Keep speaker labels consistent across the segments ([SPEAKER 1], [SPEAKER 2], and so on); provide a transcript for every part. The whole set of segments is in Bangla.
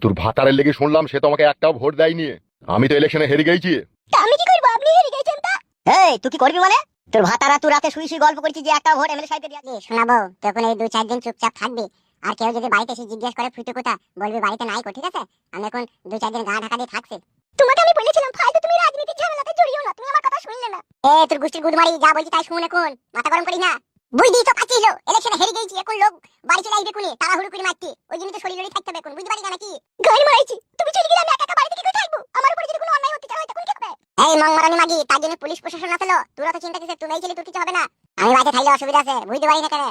[SPEAKER 1] তোর ভাতারের লেগে শুনলাম সে তোমাকে একটাও ভোট দেয়নি। আমি তো ইলেকশনে হেরে গেছি।
[SPEAKER 2] তা আমি কি করব? আপনি হেরে গেছেন তা। এই তুই কি করবি মানে? তোর ভাতারা তুই রাতে শুই শুই গল্প করছিস যে একটা ভোট এমএলএ সাহেবকে দিয়াছি। শোনাবো তখন এই 2-4 দিন চুপচাপ থাকবি। আর কেউ যদি বাড়িতে এসে জিজ্ঞেস করে ফুটে কোথা, বলবি বাড়িতে নাই কো, ঠিক আছে? আমি এখন 2-4 দিন গা ঢাকা দিয়ে থাকছি। তোমাকে আমি বলেছিলাম ফালতু তুমি রাজনীতির ঝামেলাতে জড়িও না, তুমি আমার কথা শুনলে না। তোর গোষ্ঠীর গুদমারি যা বলছি তাই শুন এখন, মাথা গরম করি না। বুঝদি তো কাছিস ইলেকশনে হেরে গেছি, এখন লোক বাড়ি চলে আসবে কোনি, তাড়াহুড়ো করে মারতে, ওই জন্য তো শরীর লড়ি থাকতে হবে এখন, বুঝতে পারি না নাকি? গাড়ি মারাইছি, তুমি চলে গেলে আমি একা একা বাড়িতে কি করে থাকবো? আমার উপরে যদি কোনো অন্যায় হতে চায় তখন কি হবে? এই মংমারানি মাগি, তার জন্য পুলিশ প্রশাসন আসলো, তোরা তো চিন্তা কিসের? তুমি এই ছেলে তোর কিছু হবে না। আমি বাড়িতে থাকলে অসুবিধা আছে, বুঝতে পারি না কেন?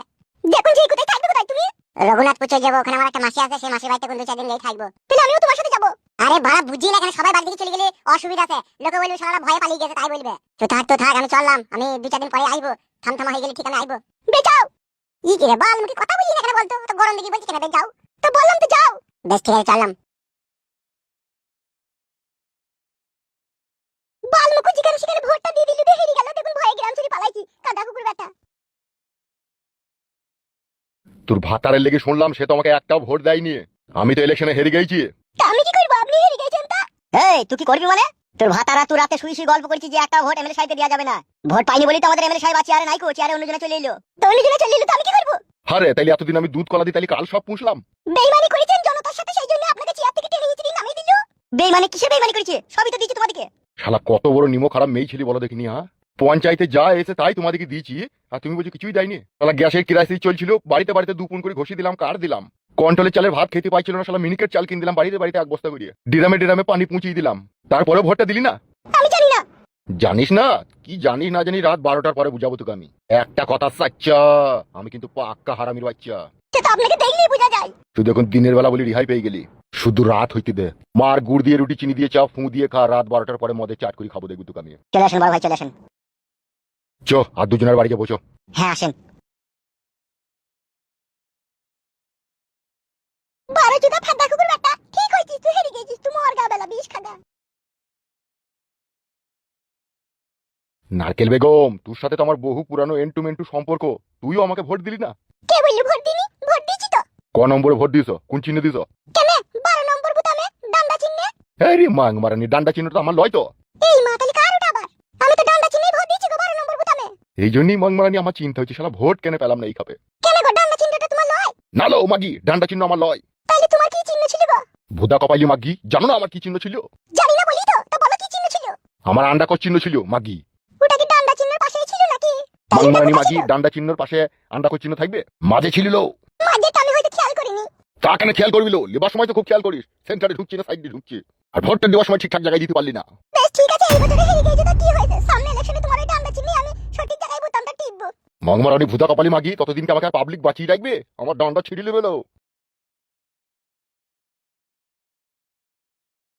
[SPEAKER 2] দেখুন যে কোথায় থাকবে, কোথায় তুমি? রঘুনাথপুর চলে যাবো, ওখানে আমার একটা মাসি আছে, সেই মাসির বাড়িতে কোন 2-4 দিন যাই থাকবো। তাহলে আমিও তোমার সাথে যাবো। আরে বাড়া বুঝি না, এখানে সবাই বাড়ি থেকে চলে গেলে অসুবিধা আছে, লোকে বলবে সারা ভয়ে পালিয়ে গেছে তাই বলবে। তো থাক আমি চললাম, আমি 2-4 দিন পরে আইবো, থামথামা হয়ে গেলে ঠিক আমি আইবো। বেচাও ই কি রে বাল, মুখে কথা বুঝি না কেন বলতো? তো গরম দেখি বলছি কেন? যাও তো, বললাম তো যাও। বেশ ঠিক আছে চললাম। বাল মুখ যেখানে সেখানে ভোটটা দিয়ে দিলি, হেরে গেল, দেখুন ভয়ে গ্রাম ছেড়ে পালাইছি, কাদা কুকুর বেটা।
[SPEAKER 1] তোর ভাতারের লেগে শুনলাম সে তোমাকে একটাও ভোট দেয়নি। আমি তো ইলেকশনে হেরে গেছি।
[SPEAKER 2] তা আমি কি করব? আপনি হেরে গেছেন তা। এই তুই কি করবি মানে? তোর ভাতারা তুই রাতে শুই শুই গল্প করছিস যে একটা ভোট এমএলএ সাহেবকে দেয়া যাবে না। ভোট পাইনি বলি তো আমাদের এমএলএ সাহেব আছে, আর নাই কো, চেয়ারে অন্যজনে চলে এলো। তো অন্যজনে চলে এলো তো আমি কি করব?
[SPEAKER 1] আরে তাইলে এতদিন আমি দুধ কলা দিই, তাইলে কাল সব পুষলাম।
[SPEAKER 2] বেইমানি করেছেন জনতার সাথে, সেই জন্য আপনাকে চেয়ার থেকে টেনে নিচে দিয়ে নামিয়ে দিল। বেইমানি কিসে বেইমানি করেছে? সবই তো দিয়েছি তোমাদেরকে।
[SPEAKER 1] শালা কত বড় নিমো খারাপ মেয়ে ছিলি বলো দেখিনি। হ্যাঁ, পঞ্চায়েতে যা এসে তাই তোমাদেরকে দিয়েছি, আর তুমি বলছো কিছুই দেয়নি। শালা গ্যাসের কিরাসিন চলছিল, বাড়িতে বাড়িতে 2 পুন করে ঘষি দিলাম, কার দিলাম। কন্ট্রোলের চালের ভাত খেতে পাইছিল না, শালা মিনিকেট চাল কিনে দিলাম, বাড়িতে বাড়িতে 1 বস্তা করিয়ে ডিরামে ডিরামে পানি পৌঁছিয়ে দিলাম। তারপরে ভোটটা দিলি না?
[SPEAKER 2] আমি জানি না।
[SPEAKER 1] জানিস না? কি জানিস না জানি, রাত 12টার পরে বুঝাবো তোকে আমি। একটা কথা সাচ্চা, আমি কিন্তু পাক্কা হারামির বাচ্চা।
[SPEAKER 2] সেটা আপনাকে দেখলেই বোঝা যায়।
[SPEAKER 1] তুই দেখুন দিনের বেলা বলি রিহাই পেয়ে গেলি, শুধু রাত হইতে দে। মার গুড় দিয়ে রুটি চিনি দিয়ে চা ফু দিয়ে খা, রাত 12টার পরে মদে চাট করে খাবো, দেখবি তোকে আমি।
[SPEAKER 2] চলে আসেন বড় ভাই, চলে আসেন।
[SPEAKER 1] চো আর দুজনের বাড়িতে বসো।
[SPEAKER 2] হ্যাঁ আসেন। 12 চুদা ফাঁদা কুকুর বেটা, ঠিক হইছিস, তুই হেরে গেছিস, তুই মর গা বেলা বিষ খাগা।
[SPEAKER 1] নারকেল বেগম, তোর সাথে তো আমার বহু পুরানো এন্টু মেন্টু সম্পর্ক, তুইও আমাকে ভোট দিলি না।
[SPEAKER 2] কে বললি ভোট দিনি? ভোট দিছি তো।
[SPEAKER 1] ক নম্বরে ভোট দিছ? কোন চিহ্নে দিছ?
[SPEAKER 2] কেন? 12 নম্বর বুতামে ডান্ডা চিহ্নে।
[SPEAKER 1] আরে মাং মারানি, ডান্ডা চিহ্ন তো আমার লয় তো।
[SPEAKER 2] এই মা তাহলে কার ওটা আবার? আমি তো ডান্ডা চিহ্নে ভোট দিছি গো, 12 নম্বর বুতামে।
[SPEAKER 1] এই জন্যই মাং মারানি আমার চিন্তা হচ্ছে, শালা ভোট কেন পেলাম না এই খাপে।
[SPEAKER 2] কেন গো, ডান্ডা চিহ্নটা তোমার লয়?
[SPEAKER 1] না লো মাগি, ডান্ডা চিহ্ন আমার লয়।
[SPEAKER 2] তাহলে তোমার কি চিহ্ন ছিল গো?
[SPEAKER 1] ভুদা কপাইলি মাগি, জানো না আমার কি চিহ্ন ছিল?
[SPEAKER 2] জানি না বলি তো, তা বলো কি চিহ্ন ছিল?
[SPEAKER 1] আমার আন্ডা কর চিহ্ন ছিল মাগি।
[SPEAKER 2] ওটা কি ডান্ডা চিহ্নের পাশেই ছিল নাকি?
[SPEAKER 1] মাং মারানি মাগি, ডান্ডা চিহ্নর পাশে আন্ডা কর চিহ্ন থাকবে? মাঝে ছিল লো।
[SPEAKER 2] মাঝে তো আমি হয়তো খেয়াল করিনি।
[SPEAKER 1] তা কেন খেয়াল করবি লো? লেবার সময় তো খুব খেয়াল করিস, সেন্টারে ঢুকছি না সাইডে ঢুকছি। আর ভোটটা দেওয়ার সময় ঠিকঠাক জায়গায় দিতে পারলি না।
[SPEAKER 2] বেশ ঠিক আছে, এই বছরে হেরে গেছে তো কি হয়েছে? সামনে ইলেকশনে তোমার এই ডান্ডা চিহ্নে আমি সঠিক জায়গায় বুতামটা টিপবো।
[SPEAKER 1] মাং মারানি ভুদা কপালি মাগি, ততদিন কি আমাকে পাবলিক বাঁচিয়ে রাখবে? আমার ডান্ডা ছিঁড়ে নেবে লো।